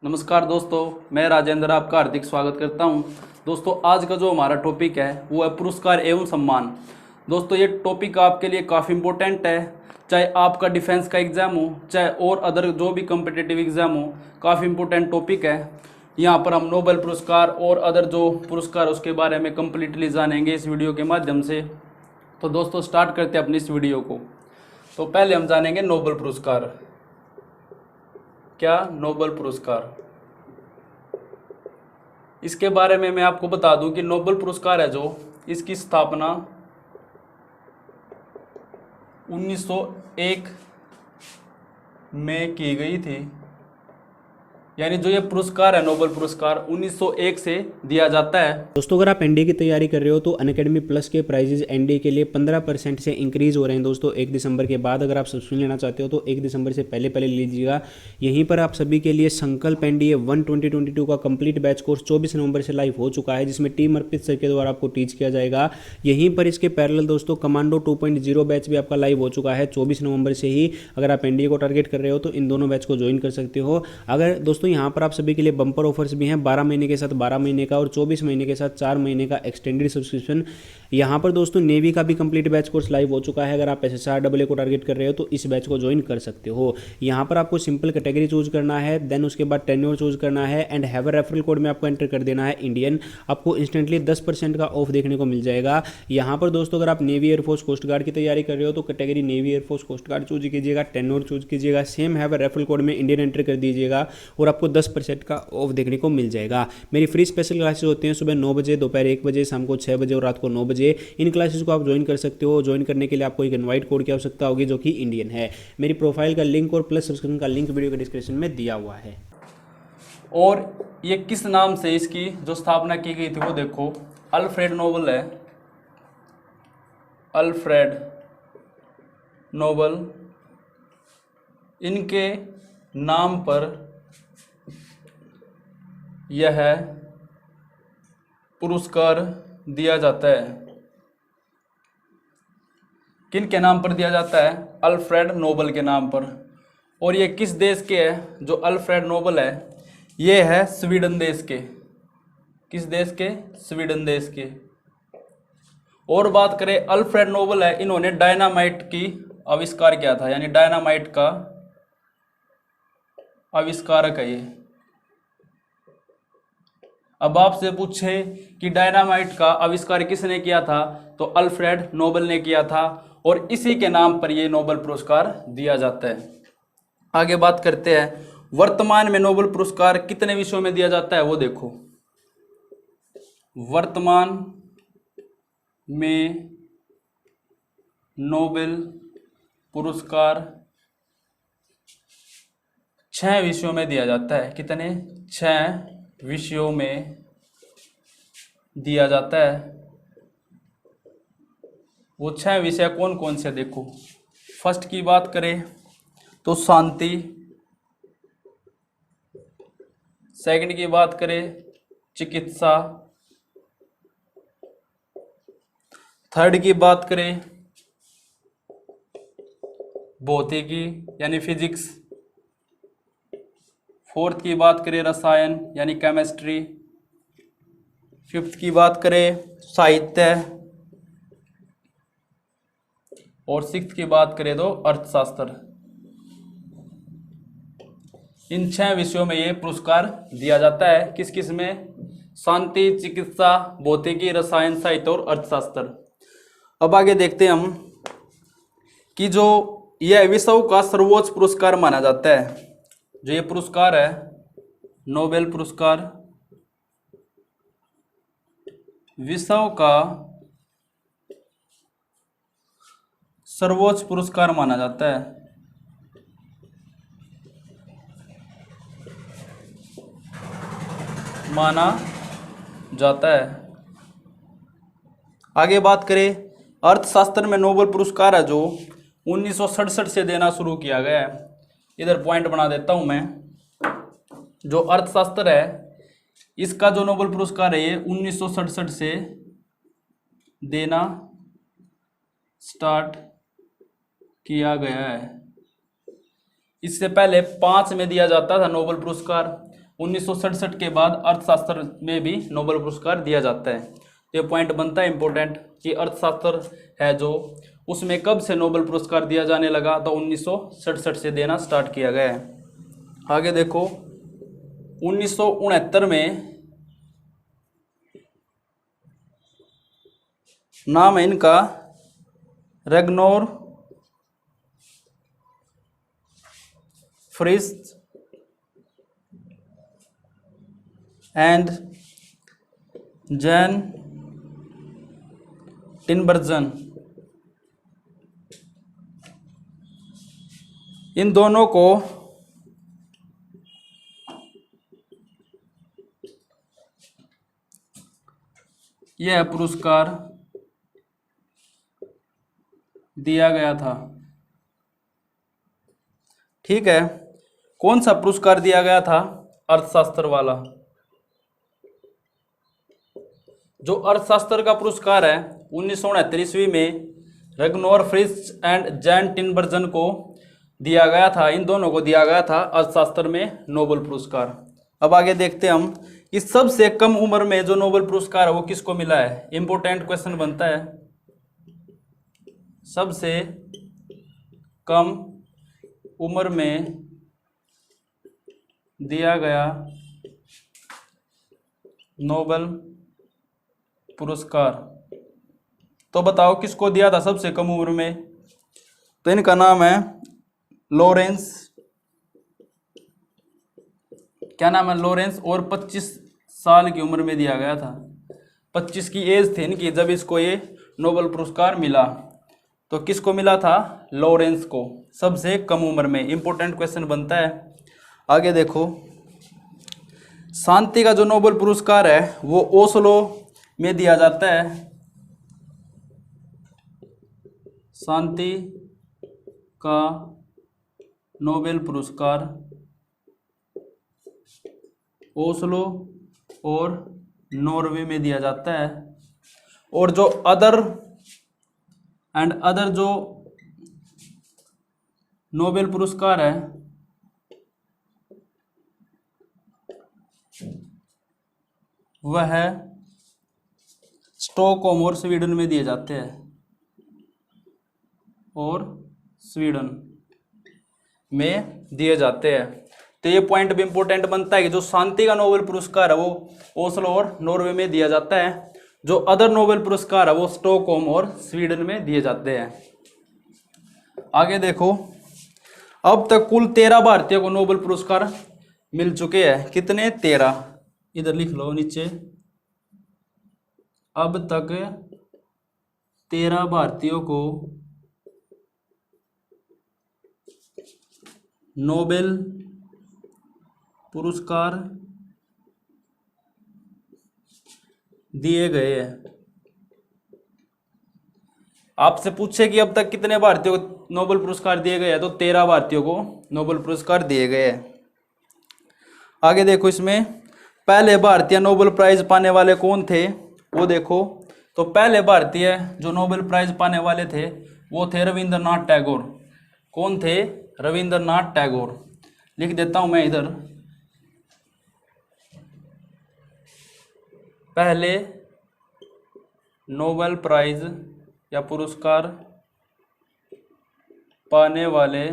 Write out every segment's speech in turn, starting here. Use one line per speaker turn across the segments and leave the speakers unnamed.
नमस्कार दोस्तों, मैं राजेंद्र आपका हार्दिक स्वागत करता हूं। दोस्तों, आज का जो हमारा टॉपिक है वो है पुरस्कार एवं सम्मान। दोस्तों, ये टॉपिक आपके लिए काफ़ी इम्पोर्टेंट है। चाहे आपका डिफेंस का एग्ज़ाम हो, चाहे और अदर जो भी कम्पिटिटिव एग्ज़ाम हो, काफ़ी इम्पोर्टेंट टॉपिक है। यहाँ पर हम नोबेल पुरस्कार और अदर जो पुरस्कार उसके बारे में कम्प्लीटली जानेंगे इस वीडियो के माध्यम से। तो दोस्तों, स्टार्ट करते हैं अपनी इस वीडियो को। तो पहले हम जानेंगे नोबेल पुरस्कार। क्या नोबेल पुरस्कार, इसके बारे में मैं आपको बता दूं कि नोबेल पुरस्कार है जो इसकी स्थापना 1901 में की गई थी। यानी जो ये पुरस्कार है नोबेल पुरस्कार 1901 से दिया जाता है।
दोस्तों, अगर आप एनडीए की तैयारी कर रहे हो तो अनअकैडमी प्लस के प्राइजेज एनडीए के लिए 15% से इंक्रीज हो रहे हैं। दोस्तों, 1 दिसंबर के बाद अगर आप सब्सक्रिप्शन लेना चाहते हो तो 1 दिसंबर से पहले पहले लीजिएगा। यहीं पर आप सभी के लिए संकल्प एनडीए 1 2022 का कंप्लीट बैच कोर्स 24 नवंबर से लाइव हो चुका है, जिसमें टीम अर्पित सर के द्वारा आपको टीच किया जाएगा। यहीं पर इसके पैरेलल दोस्तों कमांडो 2.0 बैच भी आपका लाइव हो चुका है 24 नवंबर से ही। अगर आप एनडीए को टारगेट कर रहे हो तो इन दोनों बैच को ज्वाइन कर सकते हो। अगर दोस्तों यहाँ पर आप सभी के लिए बम्पर ऑफर्स भी हैं, 12 महीने के साथ 12 महीने का और 24 महीने के साथ 4 महीने का एक्सटेंडेड सब्सक्रिप्शन। यहाँ पर दोस्तों नेवी का भी कंप्लीट बैच कोर्स लाइव हो चुका है। अगर आप एसएसआर डबल को टारगेट कर रहे हो तो इस बैच को ज्वाइन कर सकते हो। यहाँ पर आपको सिंपल कैटेगरी चूज करना है, देन उसके बाद टेन्योर चूज करना है एंड हैव रेफरल कोड में आपको एंटर कर देना है इंडियन। आपको इंस्टेंटली 10% का ऑफ देखने को मिल जाएगा। यहाँ पर दोस्तों अगर आप नेवी एयरफोर्स कोस्ट गार्ड की तैयारी कर रहे हो तो category navy air force coast guard choose कीजिएगा, टेन्योर चूज कीजिएगा, सेम हैव रेफरल कोड में इंडियन एंटर कर दीजिएगा और आपको 10% का ऑफ देखने को मिल जाएगा। मेरी फ्री स्पेशल क्लासेस होती हैं सुबह 9 बजे, दोपहर 1 बजे, शाम को 6 बजे और रात को 9 बजे। इन क्लासेस को आप ज्वाइन कर सकते हो। ज्वाइन करने के लिए आपको एक इनवाइट कोड की आवश्यकता होगी जो कि इंडियन है। मेरी प्रोफाइल का लिंक और प्लस सब्सक्रिप्शन का लिंक वीडियो के डिस्क्रिप्शन में दिया हुआ है।
और ये किस नाम से इसकी जो स्थापना की गई थी वो देखो, अल्फ्रेड नोबेल है। अल्फ्रेड नोबेल, इनके नाम पर यह पुरस्कार दिया जाता है। किन के नाम पर दिया जाता है? अल्फ्रेड नोबेल के नाम पर। और ये किस देश के है? जो अल्फ्रेड नोबेल है ये है स्वीडन देश के। किस देश के? स्वीडन देश के। और बात करें, अल्फ्रेड नोबेल है, इन्होंने डायनामाइट की आविष्कार किया था, यानी डायनामाइट का आविष्कारक है ये। अब आपसे पूछे कि डायनामाइट का आविष्कार किसने किया था, तो अल्फ्रेड नोबेल ने किया था और इसी के नाम पर यह नोबेल पुरस्कार दिया जाता है। आगे बात करते हैं, वर्तमान में नोबेल पुरस्कार कितने विषयों में दिया जाता है वो देखो। वर्तमान में नोबेल पुरस्कार 6 विषयों में दिया जाता है। कितने? 6 विषयों में दिया जाता है। वो 6 विषय कौन कौन से देखो। फर्स्ट की बात करें तो शांति, सेकंड की बात करें चिकित्सा, थर्ड की बात करें भौतिकी यानी फिजिक्स, फोर्थ की बात करें रसायन यानी केमिस्ट्री, फिफ्थ की बात करें साहित्य और सिक्स्थ की बात करें तो अर्थशास्त्र। इन 6 विषयों में ये पुरस्कार दिया जाता है। किस किस में? शांति, चिकित्सा, भौतिकी, रसायन, साहित्य और अर्थशास्त्र। अब आगे देखते हैं हम कि जो यह विश्व का सर्वोच्च पुरस्कार माना जाता है। जो ये पुरस्कार है नोबेल पुरस्कार विश्व का सर्वोच्च पुरस्कार माना जाता है। माना जाता है। आगे बात करें, अर्थशास्त्र में नोबेल पुरस्कार है जो 1967 से देना शुरू किया गया है। इधर पॉइंट बना देता हूं मैं। जो अर्थशास्त्र है इसका जो नोबेल पुरस्कार है ये 1967 से देना स्टार्ट किया गया है। इससे पहले 5 में दिया जाता था नोबेल पुरस्कार। 1967 के बाद अर्थशास्त्र में भी नोबेल पुरस्कार दिया जाता है। तो ये पॉइंट बनता है इंपॉर्टेंट कि अर्थशास्त्र है जो, उसमें कब से नोबेल पुरस्कार दिया जाने लगा, तो 1967 से देना स्टार्ट किया गया है। आगे देखो 1969 में नाम है इनका रेगनोर फ्रिस्ट एंड जैन टिनबर्जन। इन दोनों को यह पुरस्कार दिया गया था। ठीक है, कौन सा पुरस्कार दिया गया था? अर्थशास्त्र वाला। जो अर्थशास्त्र का पुरस्कार है 1969 ईस्वी में रेगनोर फ्रिस्ट एंड जैन टिनबर्जन को दिया गया था। इन दोनों को दिया गया था अर्थशास्त्र में नोबेल पुरस्कार। अब आगे देखते हैं हम कि सबसे कम उम्र में जो नोबेल पुरस्कार है वो किसको मिला है। इंपॉर्टेंट क्वेश्चन बनता है, सबसे कम उम्र में दिया गया नोबेल पुरस्कार, तो बताओ किसको दिया था सबसे कम उम्र में? तो इनका नाम है लॉरेंस, क्या नाम है? लॉरेंस। और 25 साल की उम्र में दिया गया था। 25 की एज थी इनकी जब इसको ये नोबेल पुरस्कार मिला। तो किसको मिला था? लॉरेंस को, सबसे कम उम्र में। इंपॉर्टेंट क्वेश्चन बनता है। आगे देखो, शांति का जो नोबेल पुरस्कार है वो ओस्लो में दिया जाता है। शांति का नोबेल पुरस्कार ओस्लो और नॉर्वे में दिया जाता है। और जो अदर जो नोबेल पुरस्कार है वह है स्टॉकहोम और स्वीडन में दिए जाते हैं, और स्वीडन में दिए जाते हैं। तो ये पॉइंट भी इंपॉर्टेंट बनता है कि जो शांति का नोबेल पुरस्कार है वो ओस्लो और नॉर्वे में दिया जाता है। जो अदर नोबेल पुरस्कार है वो स्टॉकहोम और स्वीडन में दिए जाते हैं। आगे देखो, अब तक कुल 13 भारतीयों को नोबेल पुरस्कार मिल चुके हैं। कितने? 13। इधर लिख लो नीचे। अब तक 13 भारतीयों को नोबेल पुरस्कार दिए गए हैं। आपसे पूछे कि अब तक कितने भारतीयों को नोबेल पुरस्कार दिए गए हैं, तो 13 भारतीयों को नोबेल पुरस्कार दिए गए हैं। आगे देखो, इसमें पहले भारतीय नोबेल प्राइज पाने वाले कौन थे वो देखो। तो पहले भारतीय जो नोबेल प्राइज पाने वाले थे वो थे रविंद्रनाथ टैगोर। कौन थे? रविंद्रनाथ टैगोर। लिख देता हूं मैं इधर, पहले नोबेल प्राइज या पुरस्कार पाने वाले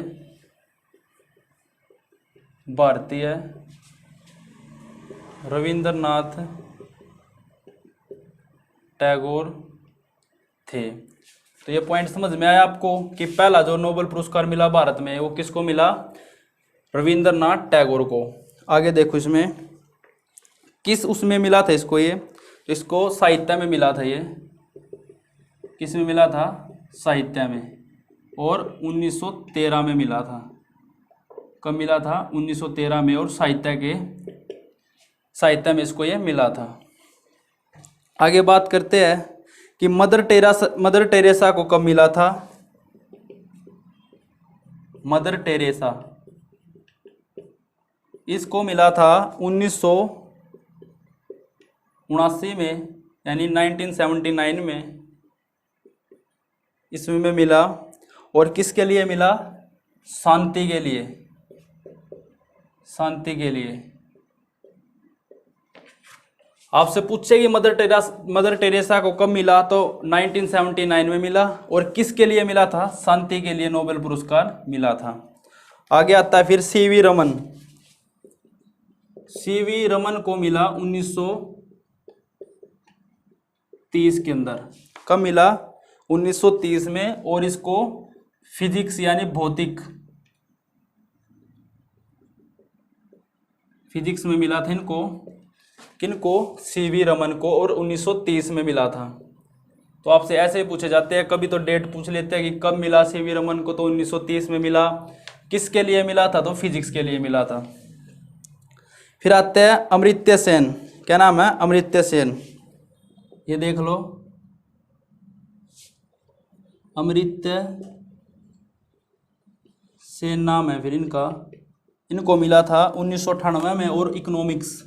भारतीय रविंद्रनाथ टैगोर थे। तो ये पॉइंट समझ में आया आपको कि पहला जो नोबेल पुरस्कार मिला भारत में वो किसको मिला? रविंद्रनाथ टैगोर को। आगे देखो, इसमें किस उसमें मिला था इसको? इसको साहित्य में मिला था। ये किस में मिला था? साहित्य में। और 1913 में मिला था। कब मिला था? 1913 में। और साहित्य में इसको ये मिला था। आगे बात करते हैं कि मदर टेरेसा को कब मिला था? मदर टेरेसा, इसको मिला था 1979 में, यानी 1979 में इसमें मिला। और किसके लिए मिला? शांति के लिए। शांति के लिए। आपसे पूछेगी मदर टेरेसा को कब मिला, तो 1979 में मिला। और किसके लिए मिला था? शांति के लिए नोबेल पुरस्कार मिला था। आगे आता है फिर सीवी रमन। सीवी रमन को मिला 1930 के अंदर। कब मिला? 1930 में। और इसको फिजिक्स यानी फिजिक्स में मिला था इनको। किनको? सीवी रमन को। और 1930 में मिला था। तो आपसे ऐसे ही पूछे जाते हैं, कभी तो डेट पूछ लेते हैं कि कब मिला सीवी रमन को, तो 1930 में मिला। किसके लिए मिला था? तो फिजिक्स के लिए मिला था। फिर आते हैं अमर्त्य सेन। क्या नाम है? अमर्त्य सेन। ये देख लो, अमर्त्य सेन नाम है फिर इनका। इनको मिला था 1998 में। और इकोनॉमिक्स,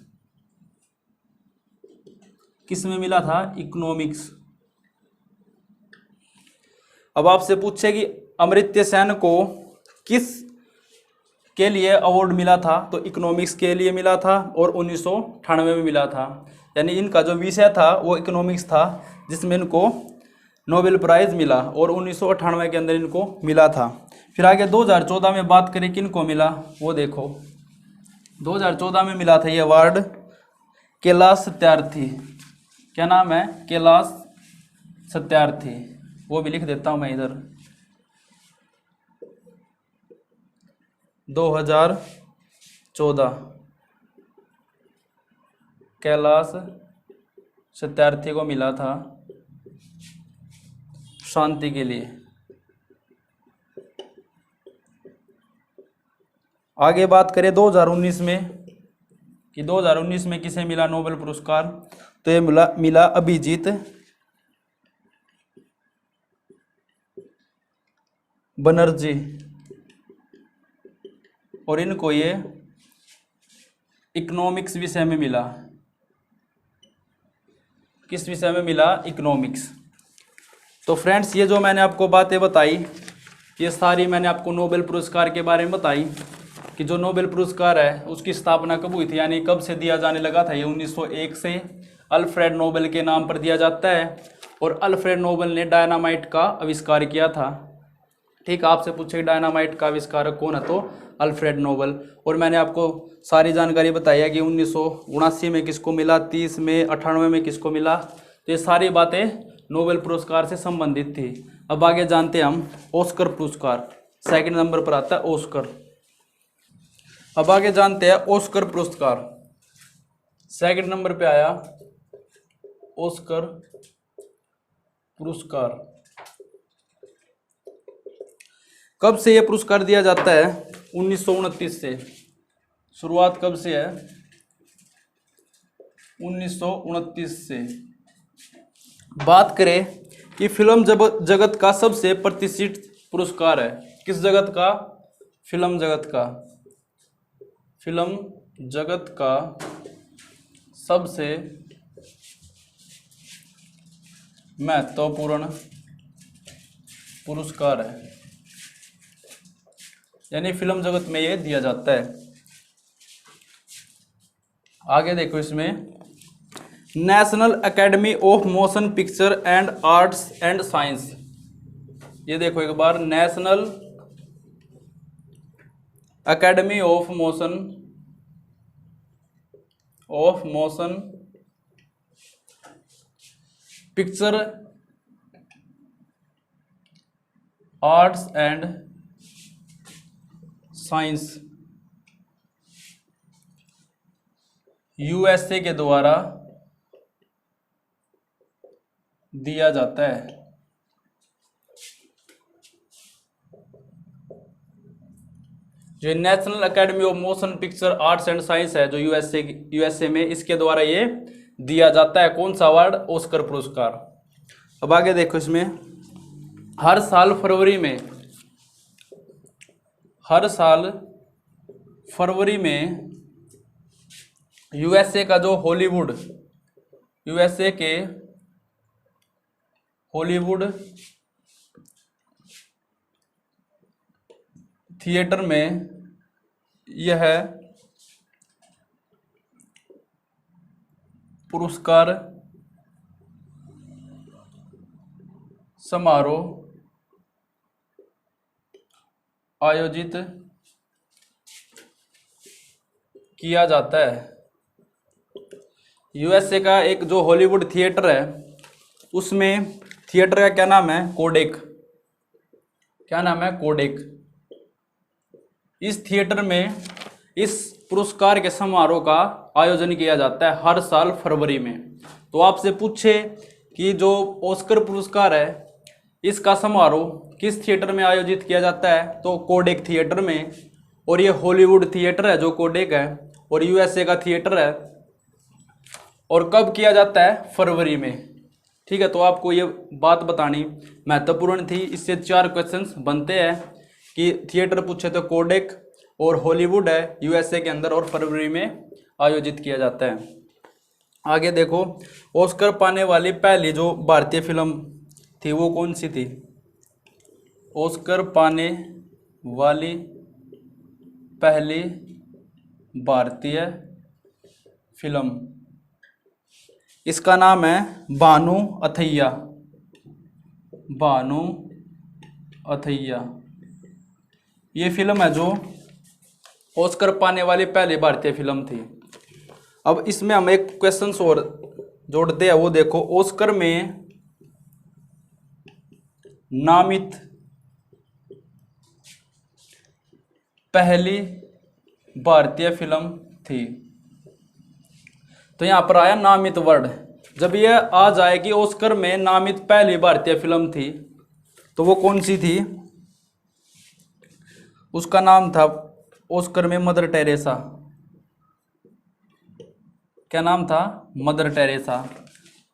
किस में मिला था? इकोनॉमिक्स। अब आपसे पूछे कि अमर्त्य सेन को किस के लिए अवार्ड मिला था, तो इकोनॉमिक्स के लिए मिला था। और 1998 में मिला था। यानी इनका जो विषय था वो इकोनॉमिक्स था, जिसमें इनको नोबेल प्राइज मिला। और 1998 के अंदर इनको मिला था। फिर आगे 2014 में बात करें किनको मिला, वो देखो। 2014 में मिला था ये अवार्ड कैलाश सत्यार्थी। क्या नाम है? कैलाश सत्यार्थी। वो भी लिख देता हूं मैं इधर। 2014 कैलाश सत्यार्थी को मिला था शांति के लिए। आगे बात करें 2019 में कि 2019 में किसे मिला नोबेल पुरस्कार, तो ये मिला अभिजीत बनर्जी। और इनको ये इकोनॉमिक्स विषय में मिला। किस विषय में मिला? इकोनॉमिक्स। तो फ्रेंड्स, ये जो मैंने आपको बातें बताई, ये सारी मैंने आपको नोबेल पुरस्कार के बारे में बताई कि जो नोबेल पुरस्कार है उसकी स्थापना कब हुई थी, यानी कब से दिया जाने लगा था। ये 1901 से अल्फ्रेड नोबेल के नाम पर दिया जाता है। और अल्फ्रेड नोबेल ने डायनामाइट का आविष्कार किया था। ठीक, आपसे पूछे डायनामाइट का आविष्कारक कौन है, तो अल्फ्रेड नोबेल। और मैंने आपको सारी जानकारी बताई है कि 1979 में किसको मिला, 30 में, 98 में किसको मिला। तो ये सारी बातें नोबेल पुरस्कार से संबंधित थी। अब आगे जानते हैं हम ऑस्कर पुरस्कार। सेकंड नंबर पर आता है ऑस्कर। अब आगे जानते हैं ऑस्कर पुरस्कार। सेकंड नंबर पे आया ऑस्कर पुरस्कार। कब से यह पुरस्कार दिया जाता है? 1929 से। शुरुआत कब से है? 1929 से। बात करें कि फिल्म जगत का सबसे प्रतिष्ठित पुरस्कार है। किस जगत का? फिल्म जगत का। फिल्म जगत का सबसे महत्वपूर्ण पुरस्कार है, यानी फिल्म जगत में ये दिया जाता है। आगे देखो, इसमें national academy of motion picture and arts and science. ये देखो एक बार, national academy of motion picture arts and science USA के द्वारा दिया जाता है। जो national academy of motion picture arts and science है, जो यूएसए में, इसके द्वारा ये दिया जाता है। कौन सा अवार्ड? ऑस्कर पुरस्कार। अब आगे देखो, इसमें हर साल फरवरी में यूएसए का जो यूएसए के हॉलीवुड थिएटर में यह पुरस्कार समारोह आयोजित किया जाता है। यूएसए का एक जो हॉलीवुड थिएटर है, उसमें थिएटर का क्या नाम है? कोडेक। क्या नाम है? कोडेक। इस थिएटर में इस पुरस्कार के समारोह का आयोजन किया जाता है हर साल फरवरी में। तो आपसे पूछे कि जो ऑस्कर पुरस्कार है, इसका समारोह किस थिएटर में आयोजित किया जाता है, तो कोडेक थिएटर में। और ये हॉलीवुड थिएटर है जो कोडेक है, और यूएसए का थिएटर है। और कब किया जाता है? फरवरी में। ठीक है, तो आपको ये बात बतानी महत्वपूर्ण थी। इससे 4 क्वेश्चंस बनते हैं कि थिएटर पूछे तो कोडेक, और हॉलीवुड है यूएसए के अंदर, और फरवरी में आयोजित किया जाता है। आगे देखो, ऑस्कर पाने वाली पहली जो भारतीय फिल्म थी वो कौन सी थी? ऑस्कर पाने वाली पहली भारतीय फिल्म, इसका नाम है भानु अथैया। भानु अथैया ये फिल्म है जो ऑस्कर पाने वाली पहली भारतीय फिल्म थी। अब इसमें हम एक क्वेश्चन और जोड़ते हैं, वो देखो, ऑस्कर में नामित पहली भारतीय फिल्म थी। तो यहां पर आया नामित वर्ड। जब यह आ जाए कि ऑस्कर में नामित पहली भारतीय फिल्म थी, तो वो कौन सी थी? उसका नाम था ऑस्कर में मदर टेरेसा। क्या नाम था? Mother Teresa.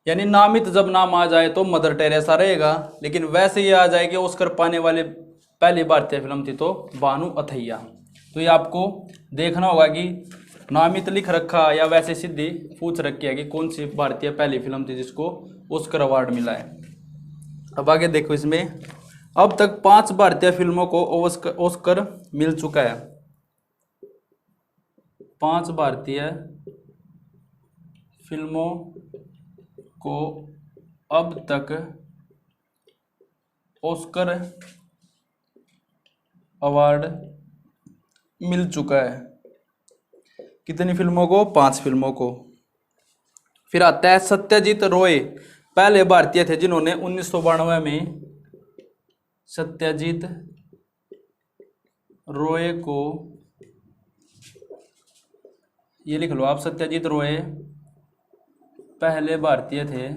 यानी नामित जब नाम आ जाए तो मदर टेरेसा रहेगा, लेकिन वैसे ही आ जाए कि ऑस्कर पाने वाले पहली भारतीय फिल्म थी तो भानु अथैया। तो ये आपको देखना होगा कि नामित लिख रखा या वैसे सीधी पूछ रखी है कि कौन सी भारतीय पहली फिल्म थी जिसको ऑस्कर अवार्ड मिला है। अब आगे देखो, इसमें अब तक 5 भारतीय फिल्मों को ऑस्कर मिल चुका है। 5 भारतीय फिल्मों को अब तक ऑस्कर अवार्ड मिल चुका है। कितनी फिल्मों को? 5 फिल्मों को। फिर आता है सत्यजीत रॉय, पहले भारतीय थे जिन्होंने 1992 में, सत्यजीत रॉय को, ये लिख लो आप, सत्यजीत रॉय पहले भारतीय थे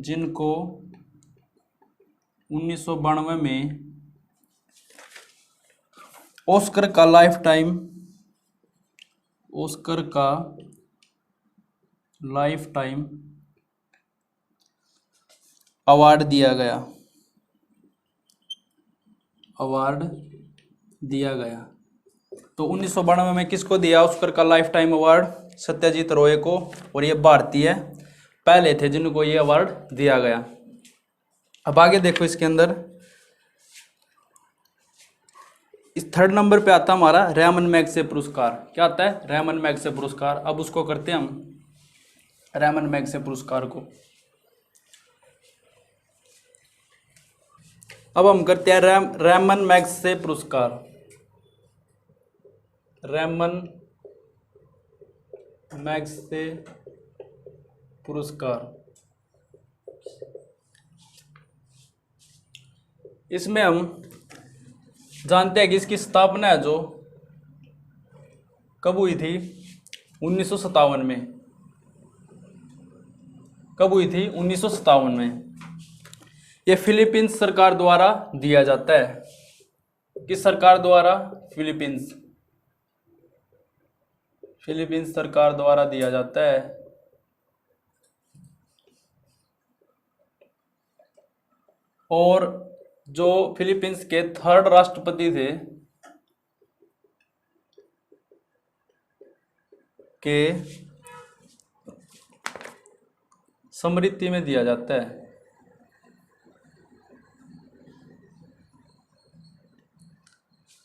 जिनको 1992 में ऑस्कर का लाइफ टाइम अवार्ड दिया गया। तो 1992 में किसको दिया ऑस्कर का life time award? Satyajit Roy को। और ये भारतीय पहले थे जिनको ये अवार्ड दिया गया। अब आगे देखो, इसके अंदर इस 3rd नंबर पे आता हमारा रैमन मैग्सेसे पुरस्कार। क्या आता है? रैमन मैग्सेसे पुरस्कार। अब उसको करते हैं हम, रैमन मैग्सेसे पुरस्कार को। अब हम करते हैं रैमन मैग्सेसे पुरस्कार। रैमन मैग्सेसे पुरस्कार, इसमें हम जानते हैं कि इसकी स्थापना है जो कब हुई थी? 1957 में। कब हुई थी? 1957 में। ये फिलीपींस सरकार द्वारा दिया जाता है। किस सरकार द्वारा? फिलीपींस सरकार द्वारा दिया जाता है। और जो फिलीपींस के 3rd राष्ट्रपति थे के स्मृति में दिया जाता है।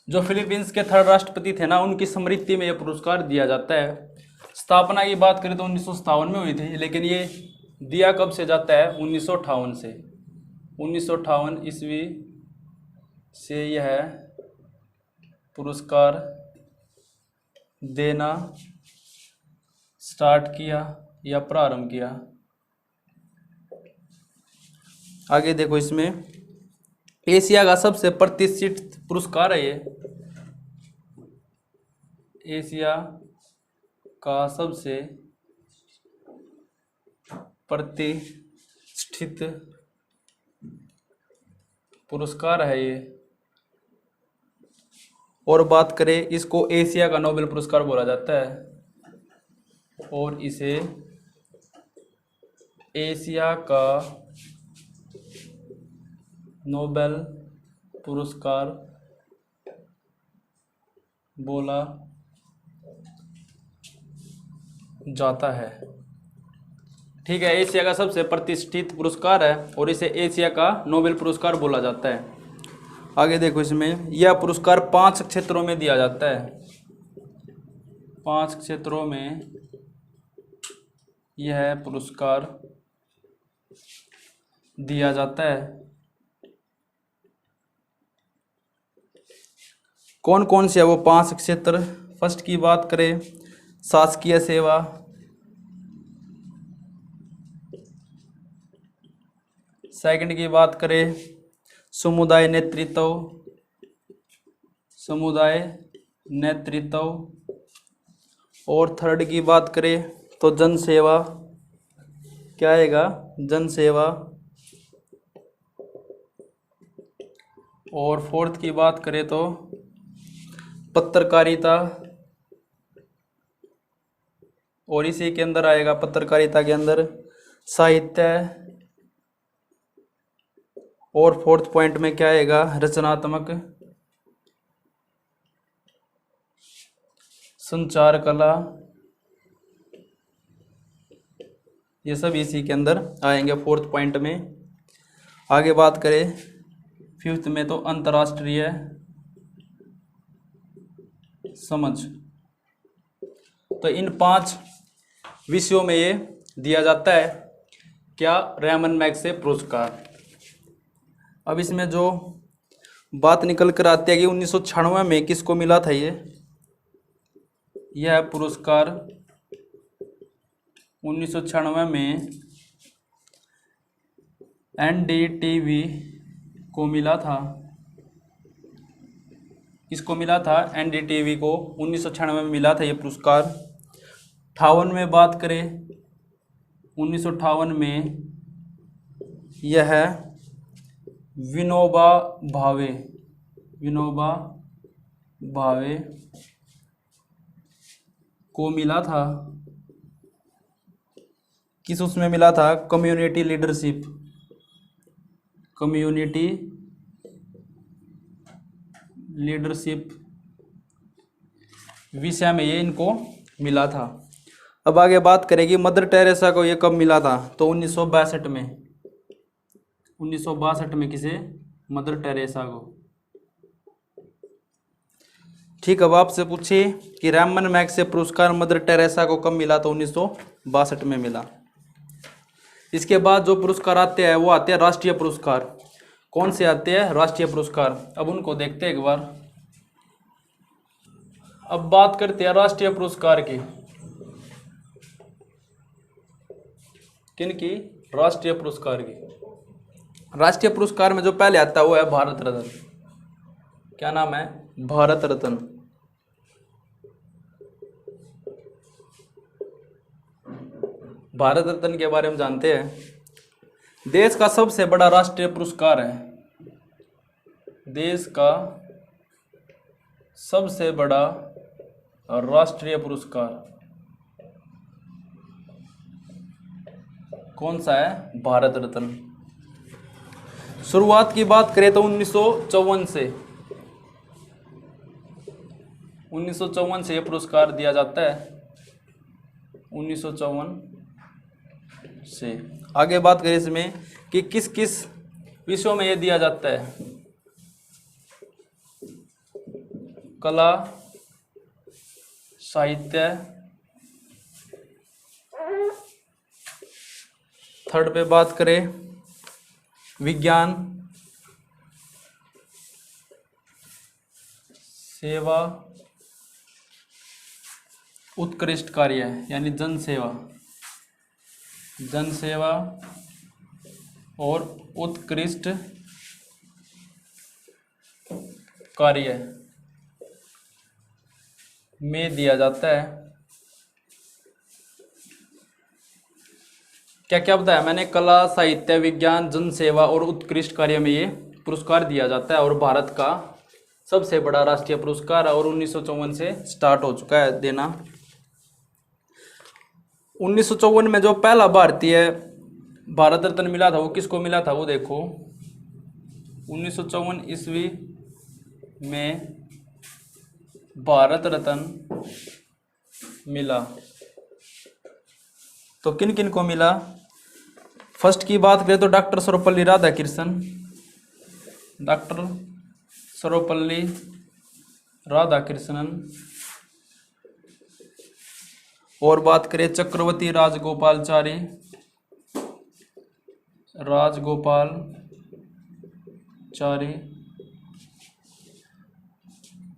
जो फिलीपींस के 3rd राष्ट्रपति थे ना, उनकी स्मृति में यह पुरस्कार दिया जाता है। स्थापना की बात करें तो 1957 में हुई थी, लेकिन ये दिया कब से जाता है? 1958 से। 1958 ईस्वी से यह पुरस्कार देना स्टार्ट किया या प्रारंभ किया। आगे देखो, इसमें एशिया का सबसे प्रतिष्ठित पुरस्कार है ये। एशिया का सबसे प्रतिष्ठित पुरस्कार है ये। और बात करें, इसको एशिया का नोबेल पुरस्कार बोला जाता है और इसे एशिया का नोबेल पुरस्कार बोला जाता है। ठीक है, एशिया का सबसे प्रतिष्ठित पुरस्कार है और इसे एशिया का नोबेल पुरस्कार बोला जाता है। आगे देखो, इसमें यह पुरस्कार 5 क्षेत्रों में दिया जाता है। 5 क्षेत्रों में यह पुरस्कार दिया जाता है। कौन कौन से है वो 5 क्षेत्र? फर्स्ट की बात करें, शासकीय सेवा, सेकंड की बात करें समुदाय नेतृत्व, समुदाय नेतृत्व, और थर्ड की बात करें तो जन सेवा। क्या आएगा? जन सेवा। और फोर्थ की बात करें तो पत्रकारिता, और इसी के अंदर आएगा, पत्रकारिता के अंदर साहित्य, और फोर्थ पॉइंट में क्या आएगा? रचनात्मक, संचार कला। ये सब इसी के अंदर आएंगे फोर्थ पॉइंट में। आगे बात करें फिफ्थ में तो अंतर्राष्ट्रीय समझ। तो इन 5 विषयों में ये दिया जाता है क्या? रेमन मैग्सेसे पुरस्कार। अब इसमें जो बात निकल कर आती है कि 1996 में किसको मिला था यह पुरस्कार? 1996 में NDTV को मिला था। किसको मिला था? NDTV को 1996 में मिला था ये पुरस्कार। 58 में बात करें, 1958 में यह विनोबा भावे, विनोबा भावे को मिला था। किस उसमें मिला था? कम्युनिटी लीडरशिप, कम्युनिटी लीडरशिप विषय में ये इनको मिला था। अब आगे बात करेंगे मदर टेरेसा को ये कब मिला था? तो 1962 में। 1962 में किसे? मदर टेरेसा को। ठीक, अब आपसे पूछे कि रेमन मैग्सेसे पुरस्कार मदर टेरेसा को कब मिला? तो 1962 में मिला। इसके बाद जो पुरस्कार आते हैं वो आते हैं राष्ट्रीय पुरस्कार। कौन से आते हैं? राष्ट्रीय पुरस्कार। अब उनको देखते हैं एक बार। अब बात करते हैं राष्ट्रीय पुरस्कार की। किनकी? राष्ट्रीय पुरस्कार की। राष्ट्रीय पुरस्कार में जो पहले आता है वो है भारत रत्न। क्या नाम है? भारत रत्न। भारत रत्न के बारे में जानते हैं। देश का सबसे बड़ा राष्ट्रीय पुरस्कार है। देश का सबसे बड़ा राष्ट्रीय पुरस्कार कौन सा है? भारत रत्न। शुरुआत की बात करें तो 1954 से 1954 से यह पुरस्कार दिया जाता है। 1954 से। आगे बात करें इसमें कि किस किस विषयों में यह दिया जाता है? कला, साहित्य, थर्ड पे बात करें विज्ञान सेवा उत्कृष्ट कार्य यानी जन सेवा, जन सेवा और उत्कृष्ट कार्य में दिया जाता है। क्या क्या बताया मैंने, कला साहित्य विज्ञान जन सेवा और उत्कृष्ट कार्य में ये पुरस्कार दिया जाता है और भारत का सबसे बड़ा राष्ट्रीय पुरस्कार है और 1954 से स्टार्ट हो चुका है देना। 1954 में जो पहला भारतीय भारत रत्न मिला था वो किसको मिला था वो देखो। 1954 ईस्वी में भारत रत्न मिला तो किन किन को मिला। फर्स्ट की बात करें तो डॉक्टर सर्वपल्ली राधाकृष्णन, डॉक्टर सर्वपल्ली राधाकृष्णन। और बात करें चक्रवर्ती राजगोपालचारी, राजगोपालचारी,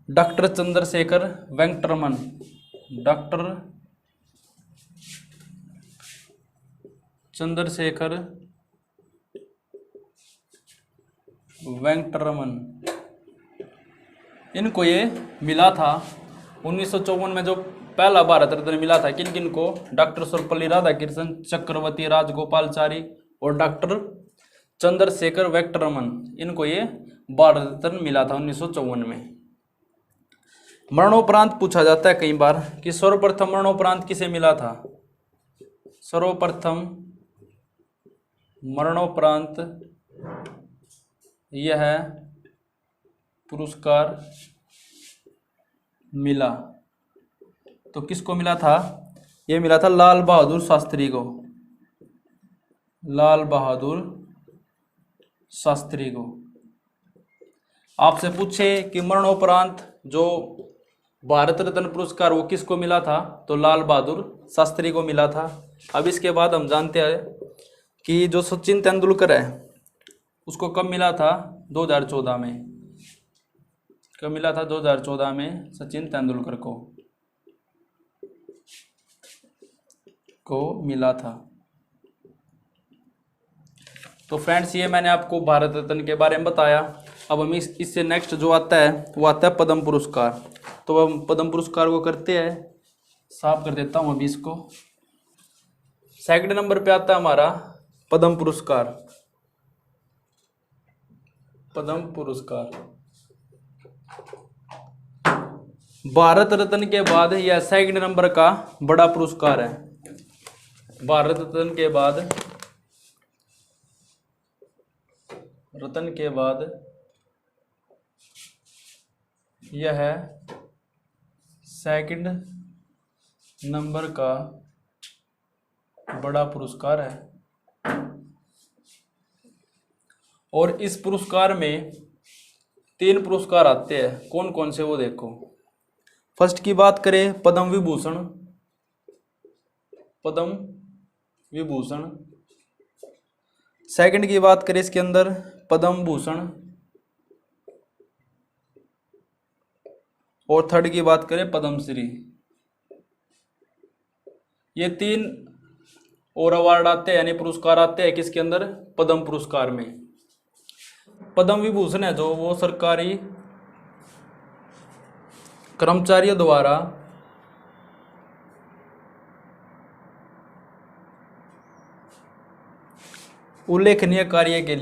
डॉक्टर चंद्रशेखर वेंकटरमन, डॉक्टर चंद्रशेखर वेंकटरमन, इनको ये मिला था 1954 में जो पहला भारत रत्न मिला था। किन किन को, डॉक्टर सर्वपल्ली राधाकृष्णन, चक्रवर्ती राजगोपालचारी और डॉक्टर चंद्रशेखर वेंकटरमन, इनको ये भारत रत्न मिला था 1954 में। मरणोपरांत पूछा जाता है कई बार कि सर्वप्रथम मरणोपरांत किसे मिला था। सर्वप्रथम मरणोपरांत यह पुरस्कार मिला तो किसको मिला था, यह मिला था लाल बहादुर शास्त्री को, लाल बहादुर शास्त्री को। आपसे पूछे कि मरणोपरांत जो भारत रत्न पुरस्कार वो किसको मिला था तो लाल बहादुर शास्त्री को मिला था। अब इसके बाद हम जानते हैं कि जो सचिन तेंदुलकर है उसको कब मिला था, 2014 में। कब मिला था, 2014 में सचिन तेंदुलकर को मिला था। तो फ्रेंड्स ये मैंने आपको भारत रत्न के बारे में बताया। अब हम इससे नेक्स्ट जो आता है वो आता है पद्म पुरस्कार। तो हम पद्म पुरस्कार को करते हैं, साफ कर देता हूँ अभी इसको। सेकंड नंबर पे आता है हमारा पद्म पुरस्कार। पद्म पुरस्कार भारत रत्न के बाद यह सेकंड नंबर का बड़ा पुरस्कार है। भारत रत्न के बाद यह सेकंड नंबर का बड़ा पुरस्कार है और इस पुरस्कार में 3 पुरस्कार आते हैं। कौन कौन से वो देखो। फर्स्ट की बात करें पद्म विभूषण, पद्म विभूषण। सेकंड की बात करें इसके अंदर पद्म भूषण और थर्ड की बात करें पद्मश्री। ये 3 और अवार्ड आते हैं यानी पुरस्कार आते हैं किसके अंदर, पद्म पुरस्कार में। पद्म विभूषण है जो वो सरकारी कर्मचारियों द्वारा उल्लेखनीय कार्य के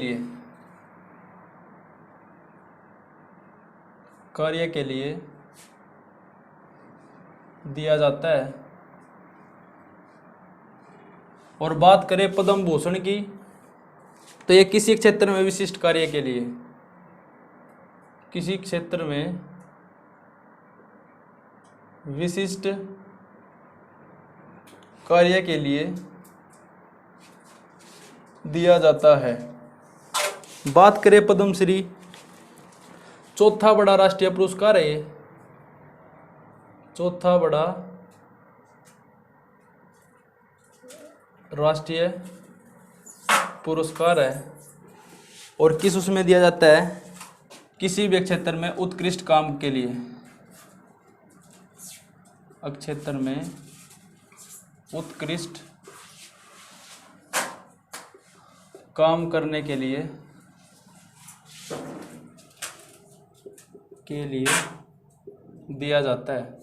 लिए दिया जाता है। और बात करें पद्म भूषण की तो ये किसी क्षेत्र में विशिष्ट कार्य के लिए, किसी क्षेत्र में विशिष्ट कार्य के लिए दिया जाता है। बात करें पद्मश्री, चौथा बड़ा राष्ट्रीय पुरस्कार है ये, चौथा बड़ा राष्ट्रीय पुरस्कार है और किस उसमें दिया जाता है, किसी भी क्षेत्र में उत्कृष्ट काम के लिए, क्षेत्र में उत्कृष्ट काम करने के लिए दिया जाता है।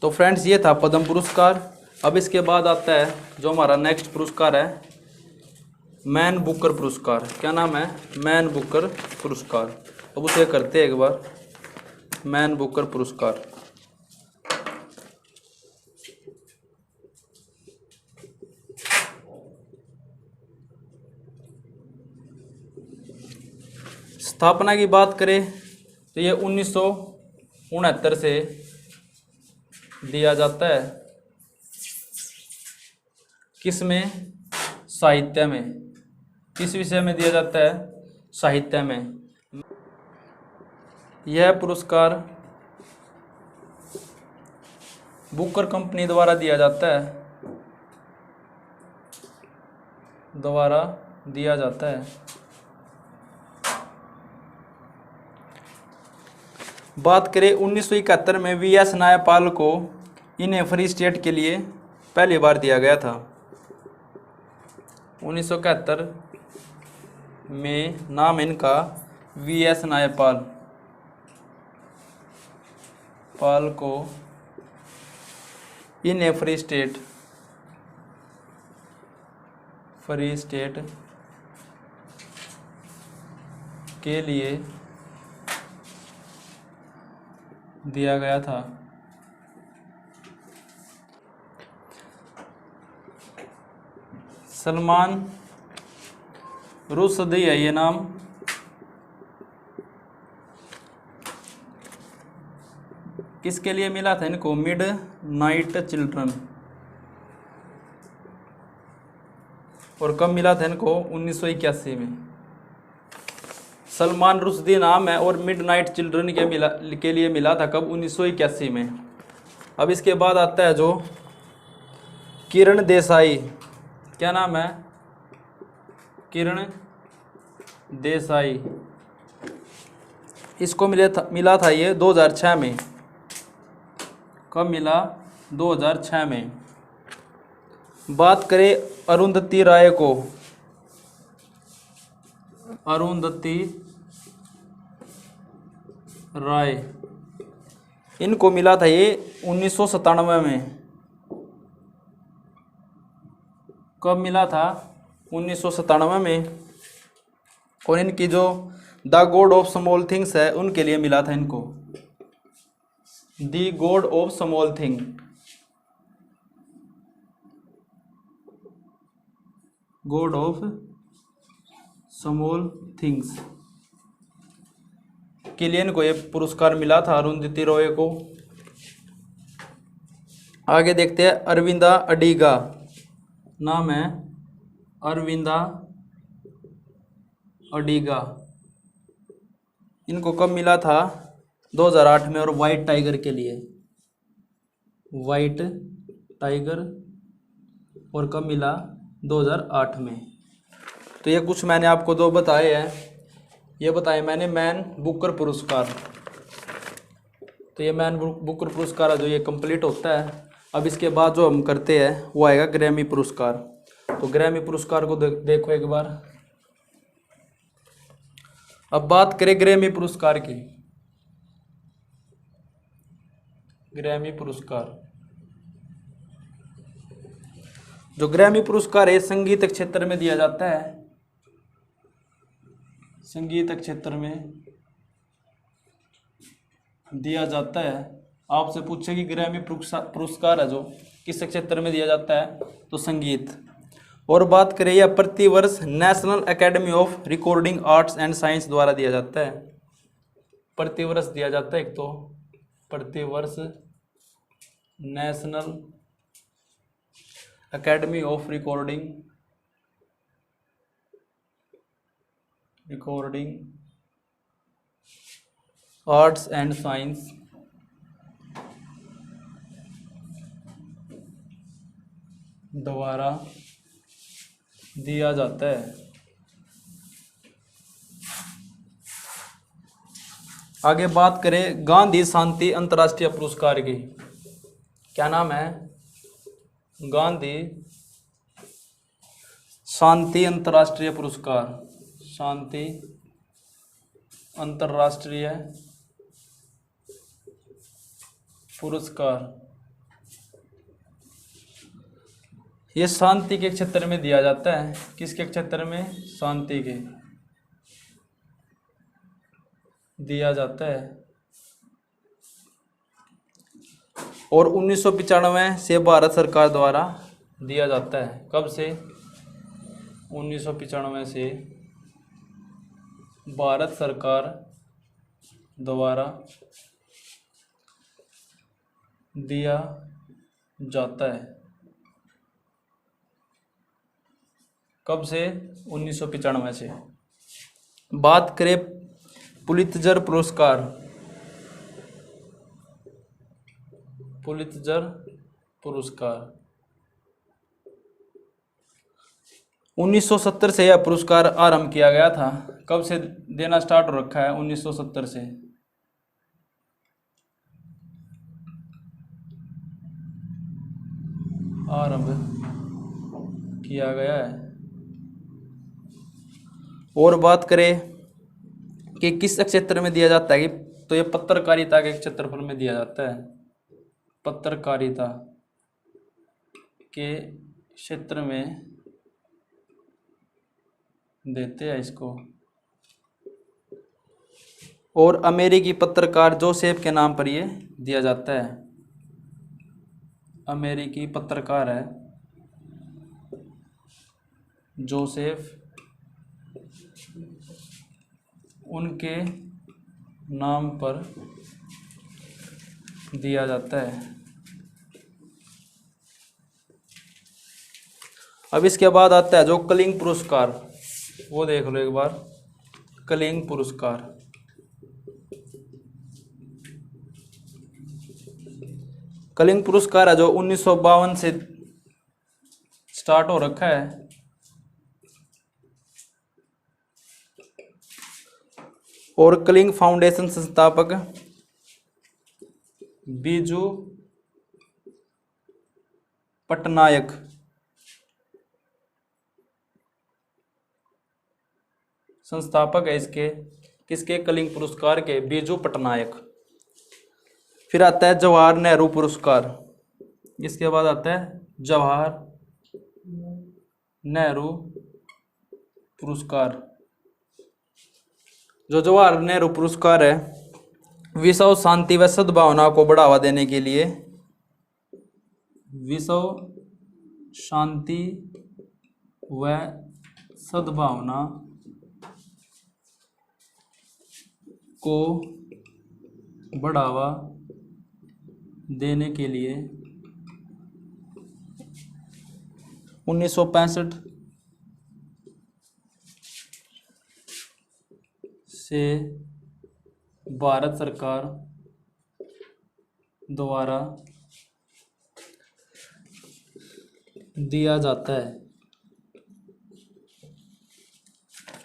तो फ्रेंड्स ये था पद्म पुरस्कार। अब इसके बाद आता है जो हमारा नेक्स्ट पुरस्कार है, मैन बुकर पुरस्कार। क्या नाम है? मैन बुकर पुरस्कार। अब उसे करते हैं एक बार, मैन बुकर पुरस्कार। स्थापना की बात करें तो ये 1969 से दिया जाता है। किस में? साहित्य में। किस विषय में दिया जाता है? साहित्य में। यह पुरस्कार बुकर कंपनी द्वारा दिया जाता है। बात करें 1971 में वीएस नायपाल को इन्हें फ्री स्टेट के लिए पहली बार दिया गया था। 1971 में नाम इनका वीएस नायपाल को इन्हें फ्री स्टेट के लिए दिया गया था। सलमान रुश्दी है ये नाम। किसके लिए मिला था इनको? Mid night children. और कब मिला था इनको? 1981 में। सलमान रुश्दी नाम है और मिड नाइट चिल्ड्रन के लिए मिला था कब? 1981 में। अब इसके बाद आता है जो किरण देसाई। क्या नाम है? किरण देसाई। इसको मिला था ये 2006 में। कब मिला? 2006 में। बात करें अरुंधति राय को। अरुंधति राय, इनको मिला था ये 1997 में। कब मिला था? 1997 में। और इनकी जो the God of small things है उनके लिए मिला था इनको, the God of small thing. God of small things के लिए इनको ये पुरस्कार मिला था, अरुंधति रॉय को। आगे देखते हैं अरविंदा अडिगा। नाम है अरविंदा अडिगा। इनको कब मिला था? 2008 में। और वाइट टाइगर के लिए, वाइट टाइगर। और कब मिला? 2008 में। तो ये कुछ मैंने आपको दो बताए हैं। ये बताए मैंने मैन बुकर पुरस्कार। तो ये मैन बुकर पुरस्कार है जो ये कंप्लीट होता है। अब इसके बाद जो हम करते हैं वो आएगा ग्रैमी पुरस्कार। तो ग्रैमी पुरस्कार को देखो एक बार। अब बात करें ग्रैमी पुरस्कार की। ग्रैमी पुरस्कार, जो ग्रैमी पुरस्कार है संगीत क्षेत्र में दिया जाता है। संगीत क्षेत्र में दिया जाता है। आपसे पूछे कि ग्रैमी पुरस्कार है जो किस क्षेत्र में दिया जाता है, तो संगीत। और बात करें यह प्रतिवर्ष national academy of recording arts and science द्वारा दिया जाता है। प्रतिवर्ष दिया जाता है। एक तो प्रतिवर्ष national academy of recording arts and science द्वारा दिया जाता है। आगे बात करें गांधी शांति अंतर्राष्ट्रीय पुरस्कार की। क्या नाम है? गांधी शांति अंतर्राष्ट्रीय पुरस्कार। शांति अंतर्राष्ट्रीय पुरस्कार ये शांति के क्षेत्र में दिया जाता है। किसके क्षेत्र में? शांति के दिया जाता है। और 1995 से भारत सरकार द्वारा दिया जाता है। कब से? 1995 से भारत सरकार द्वारा दिया जाता है। कब से? 1995 से। बात करें पुलित्जर पुरस्कार। पुलित्जर पुरस्कार 1970 से यह पुरस्कार आरंभ किया गया था। कब से देना स्टार्ट हो रखा है? 1970 से। आरंभ किया गया है। और बात करें कि किस क्षेत्र में दिया जाता है, तो ये पत्रकारिता के क्षेत्रफल में दिया जाता है। पत्रकारिता के क्षेत्र में देते हैं इसको। और अमेरिकी पत्रकार जोसेफ के नाम पर ये दिया जाता है। अमेरिकी पत्रकार है जोसेफ, उनके नाम पर दिया जाता है। अब इसके बाद आता है जो कलिंग पुरस्कार, वो देख लो एक बार। कलिंग पुरस्कार कलिंग पुरस्कार है जो 1952 से स्टार्ट हो रखा है। और कलिंग फाउंडेशन संस्थापक बीजू पटनायक संस्थापक है इसके। किसके? कलिंग पुरस्कार के, बीजू पटनायक। फिर आता है जवाहर नेहरू पुरस्कार। इसके बाद आता है जवाहर नेहरू पुरस्कार। जो जवाहर नेहरू पुरस्कार है विश्व शांति व सद्भावना को बढ़ावा देने के लिए, विश्व शांति व सद्भावना को बढ़ावा देने के लिए 1965 से भारत सरकार द्वारा दिया जाता है।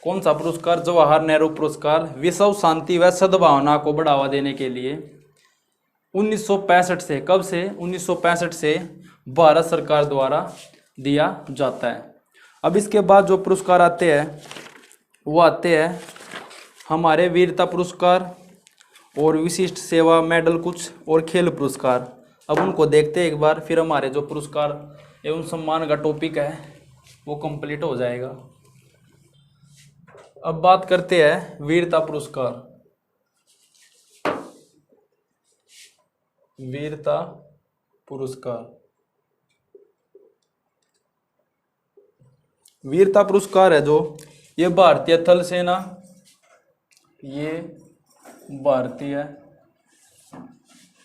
कौन सा पुरस्कार? जवाहर नेहरू पुरस्कार विश्व शांति व सद्भावना को बढ़ावा देने के लिए 1965 से। कब से? 1965 से भारत सरकार द्वारा दिया जाता है। अब इसके बाद जो पुरस्कार आते हैं वो आते हैं हमारे वीरता पुरस्कार और विशिष्ट सेवा मेडल कुछ और खेल पुरस्कार। अब उनको देखते हैं एक बार, फिर हमारे जो पुरस्कार एवं सम्मान का टॉपिक है वो कंप्लीट हो जाएगा। अब बात करते हैं वीरता पुरस्कार। वीरता पुरस्कार वीरता पुरस्कार है जो ये भारतीय थल सेना, ये भारतीय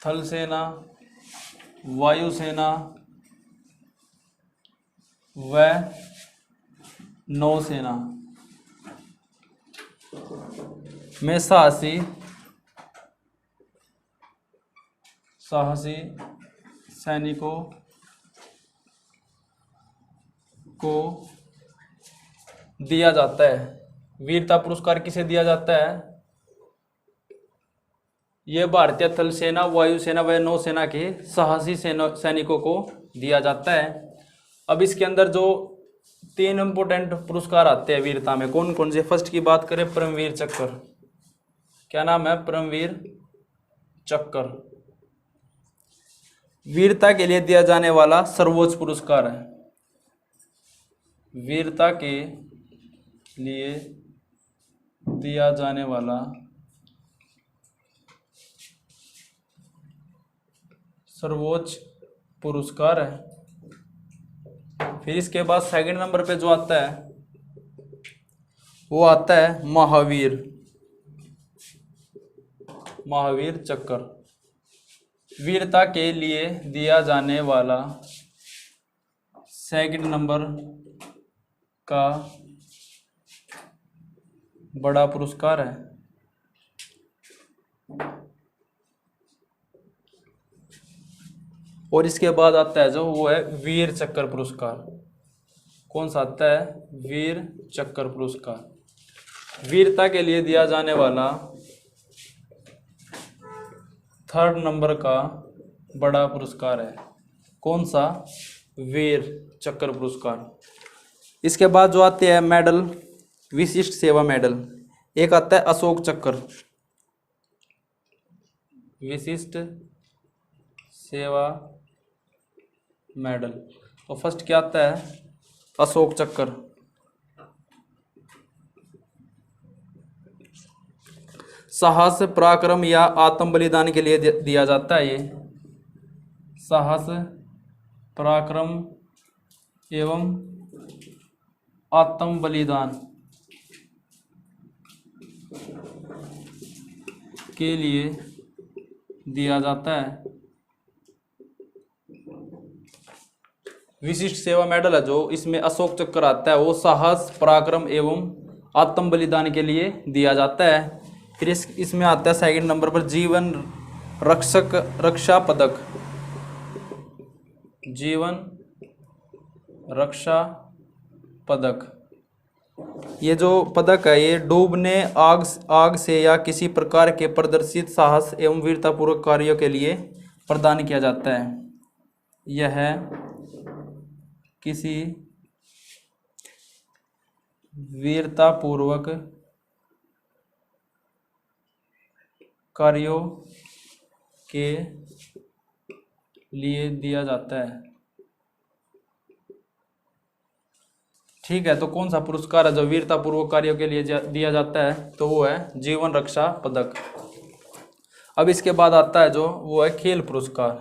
थल सेना, वायुसेना व नौसेना में साहसी सैनिकों को दिया जाता है। वीरता पुरस्कार किसे दिया जाता है? यह भारतीय थल सेना, वायुसेना व नौसेना के साहसी सैनिकों को दिया जाता है। अब इसके अंदर जो 3 इंपोर्टेंट पुरस्कार आते हैं वीरता में, कौन कौन से? फर्स्ट की बात करें, परमवीर चक्र। क्या नाम है? परमवीर चक्र। वीरता के लिए दिया जाने वाला सर्वोच्च पुरस्कार है। वीरता के लिए दिया जाने वाला सर्वोच्च पुरस्कार है। फिर इसके बाद सेकंड नंबर पे जो आता है वो आता है महावीर, महावीर चक्र। वीरता के लिए दिया जाने वाला सेकंड नंबर का बड़ा पुरस्कार है। और इसके बाद आता है जो वो है वीर चक्र पुरस्कार। कौन सा आता है? वीर चक्र पुरस्कार। वीरता के लिए दिया जाने वाला थर्ड नंबर का बड़ा पुरस्कार है। कौन सा? वीर चक्र पुरस्कार। इसके बाद जो आते हैं मेडल, विशिष्ट सेवा मेडल। एक आता है अशोक चक्र, विशिष्ट सेवा मेडल। तो फर्स्ट क्या आता है? अशोक चक्र। साहस, पराक्रम या आत्म बलिदान के लिए दिया जाता है। ये साहस, पराक्रम एवं आत्म बलिदान के लिए दिया जाता है। विशिष्ट सेवा मेडल है जो इसमें अशोक चक्र आता है, वो साहस, पराक्रम एवं आत्म बलिदान के लिए दिया जाता है। फिर इसमें आता है सेकंड नंबर पर जीवन रक्षा पदक। जीवन रक्षा पदक, ये जो पदक है ये डूबने, आग से या किसी प्रकार के प्रदर्शित साहस एवं वीरतापूर्वक कार्यों के लिए प्रदान किया जाता है। यह किसी वीरतापूर्वक कार्यों के लिए दिया जाता है। ठीक है, तो कौन सा पुरस्कार है जो वीरतापूर्वक कार्यों के लिए दिया जाता है? तो वो है जीवन रक्षा पदक। अब इसके बाद आता है जो वो है खेल पुरस्कार।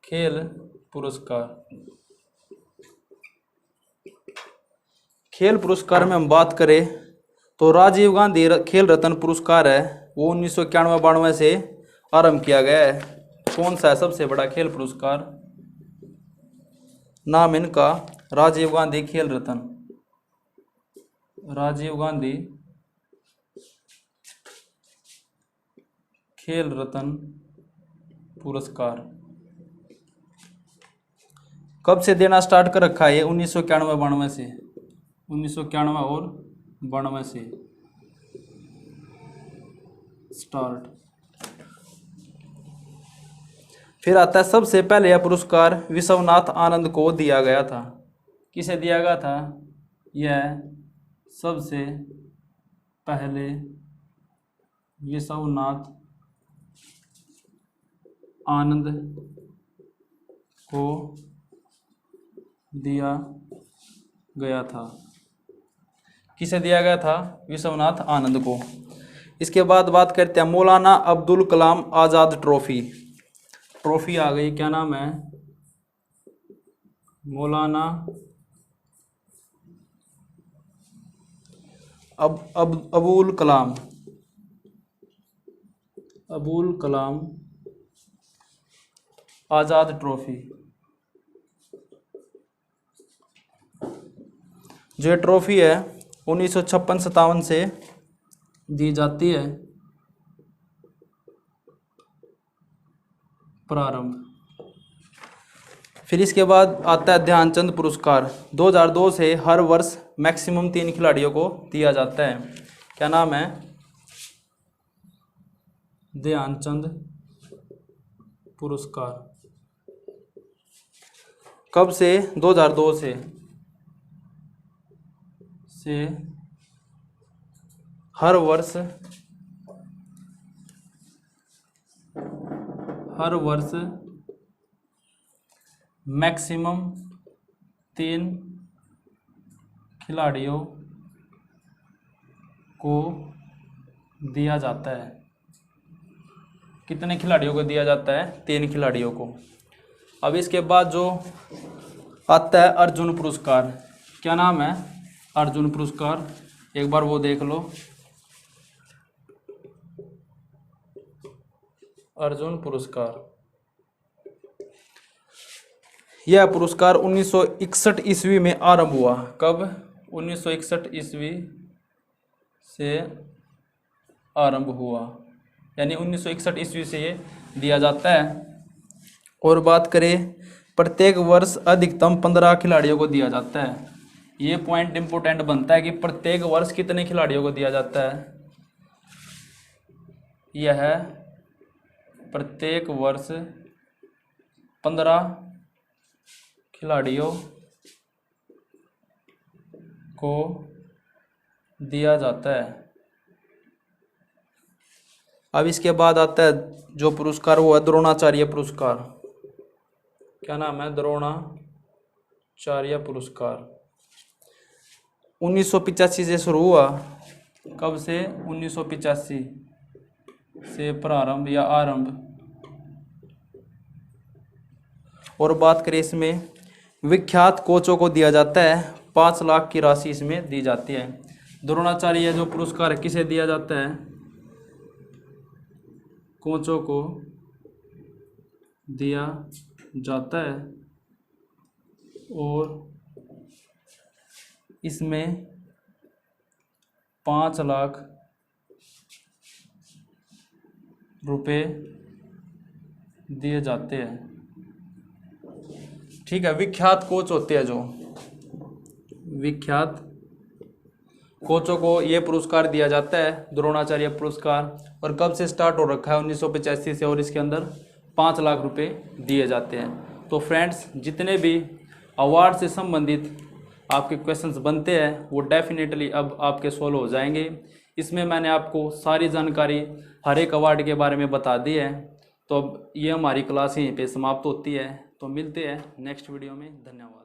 खेल पुरस्कार। खेल पुरस्कार में हम बात करें तो राजीव गांधी खेल रत्न पुरस्कार है, वो 1991-92 से आरंभ किया गया है। कौन सा है सबसे बड़ा खेल पुरस्कार? नाम इनका राजीव गांधी खेल रत्न। राजीव गांधी खेल रत्न पुरस्कार। कब से देना स्टार्ट कर रखा है? 1991-92 से। 1991 और 92 से स्टार्ट। फिर आता है सबसे पहले यह पुरस्कार विश्वनाथ आनंद को दिया गया था। किसे दिया गया था? यह सबसे पहले विश्वनाथ आनंद को दिया गया था। किसे दिया गया था? विश्वनाथ आनंद को। इसके बाद बात करते हैं मौलाना अब्दुल कलाम आज़ाद ट्रॉफी। ट्रॉफी आ गई, क्या नाम है? मौलाना अबुल कलाम, अबुल कलाम आज़ाद ट्रॉफी। जो ये ट्रॉफी है 1956-57 से दी जाती है प्रारंभ। फिर इसके बाद आता है ध्यानचंद पुरस्कार। 2002 से हर वर्ष मैक्सिमम 3 खिलाड़ियों को दिया जाता है। क्या नाम है? ध्यानचंद पुरस्कार। कब से? 2002 से हर वर्ष मैक्सिमम 3 खिलाड़ियों को दिया जाता है। कितने खिलाड़ियों को दिया जाता है? 3 खिलाड़ियों को। अब इसके बाद जो आता है अर्जुन पुरस्कार। क्या नाम है? अर्जुन पुरस्कार। एक बार वो देख लो। अर्जुन पुरस्कार, यह पुरस्कार 1961 ईस्वी में आरंभ हुआ। कब? 1961 ईस्वी से आरंभ हुआ, यानी 1961 ईस्वी से ये दिया जाता है। और बात करें, प्रत्येक वर्ष अधिकतम 15 खिलाड़ियों को दिया जाता है। ये पॉइंट इंपोर्टेंट बनता है कि प्रत्येक वर्ष कितने खिलाड़ियों को दिया जाता है। यह प्रत्येक वर्ष 15 खिलाड़ियों को दिया जाता है। अब इसके बाद आता है जो पुरस्कार, वो है द्रोणाचार्य पुरस्कार। क्या नाम है? द्रोणाचार्य पुरस्कार। 1985 से शुरू हुआ। कब से? 1985 से प्रारंभ या आरंभ। और बात करें, इसमें विख्यात कोचों को दिया जाता है। 5 लाख की राशि इसमें दी जाती है। द्रोणाचार्य जो पुरस्कार किसे दिया जाता है? कोचों को दिया जाता है। और इसमें 5 लाख रुपए दिए जाते हैं। ठीक है, विख्यात कोच होते हैं, जो विख्यात कोचों को ये पुरस्कार दिया जाता है, द्रोणाचार्य पुरस्कार। और कब से स्टार्ट हो रखा है? 1985 से। और इसके अंदर 5 लाख रुपए दिए जाते हैं। तो फ्रेंड्स, जितने भी अवार्ड से संबंधित आपके क्वेश्चंस बनते हैं वो डेफिनेटली अब आपके सॉल्व हो जाएंगे। इसमें मैंने आपको सारी जानकारी हर एक अवार्ड के बारे में बता दी है। तो अब ये हमारी क्लास यहीं पे समाप्त होती है। तो मिलते हैं नेक्स्ट वीडियो में। धन्यवाद।